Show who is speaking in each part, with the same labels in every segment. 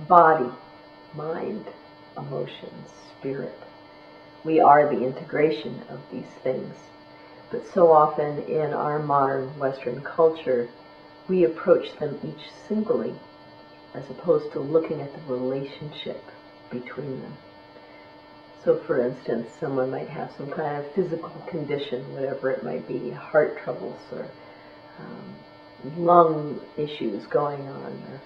Speaker 1: body, mind, emotions, spirit. We are the integration of these things. But so often in our modern Western culture, we approach them each singly, as opposed to looking at the relationship between them. So for instance, someone might have some kind of physical condition, whatever it might be, heart troubles or lung issues going on, or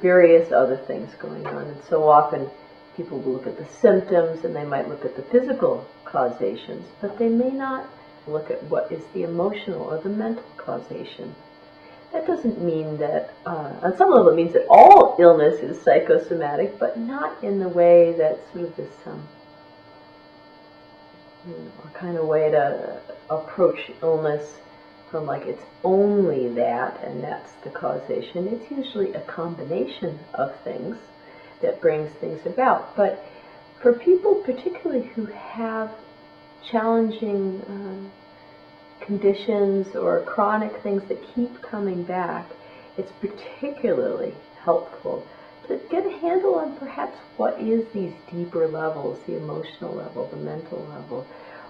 Speaker 1: various other things going on. And so often people will look at the symptoms and they might look at the physical causations, but they may not look at what is the emotional or the mental causation. That doesn't mean that, on some level it means that all illness is psychosomatic, but not in the way that sort of this kind of way to approach illness from like it's only that and that's the causation. It's usually a combination of things that brings things about. But for people particularly who have challenging conditions or chronic things that keep coming back, it's particularly helpful to get a handle on perhaps what is these deeper levels, the emotional level, the mental level.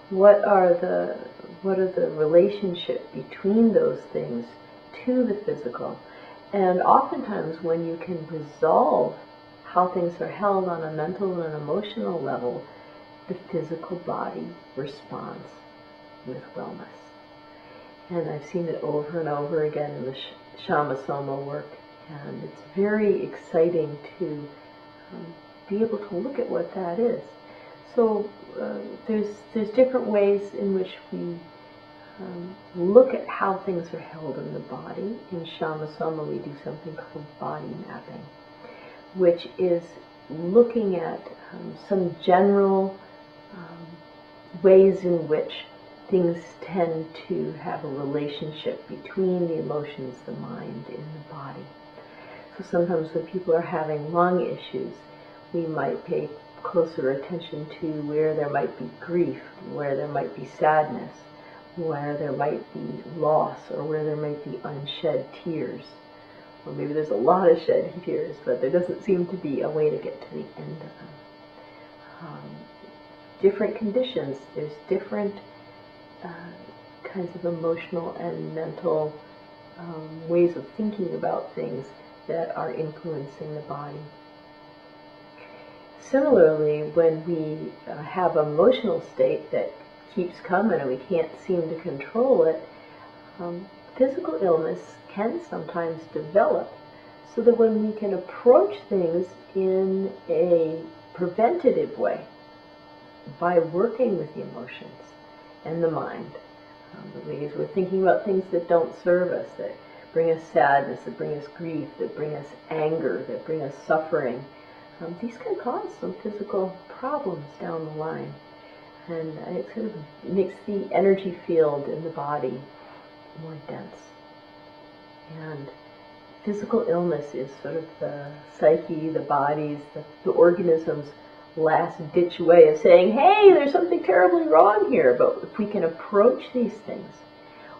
Speaker 1: What are the relationship between those things to the physical? And oftentimes when you can resolve how things are held on a mental and emotional level, the physical body responds with wellness. And I've seen it over and over again in the ShamaSoma work, and it's very exciting to be able to look at what that is. So there's different ways in which we look at how things are held in the body. In ShamaSoma we do something called body mapping, which is looking at some general ways in which things tend to have a relationship between the emotions, the mind, and the body. So sometimes when people are having lung issues, we might pay closer attention to where there might be grief, where there might be sadness, where there might be loss, or where there might be unshed tears. Or maybe there's a lot of shed tears, but there doesn't seem to be a way to get to the end of them. Different conditions, there's different kinds of emotional and mental ways of thinking about things that are influencing the body. Similarly, when we have an emotional state that keeps coming and we can't seem to control it, physical illness can sometimes develop, so that when we can approach things in a preventative way by working with the emotions and the mind, because we're thinking about things that don't serve us, that bring us sadness, that bring us grief, that bring us anger, that bring us suffering. These can cause some physical problems down the line, and it sort of makes the energy field in the body more dense. And physical illness is sort of the psyche, the body's, the organism's last-ditch way of saying, hey, there's something terribly wrong here. But if we can approach these things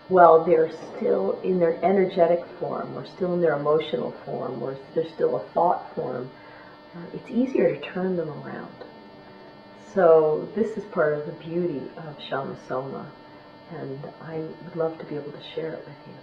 Speaker 1: while they're still in their energetic form, or still in their emotional form, or they're still a thought form, it's easier to turn them around. So this is part of the beauty of ShamaSoma, and I would love to be able to share it with you.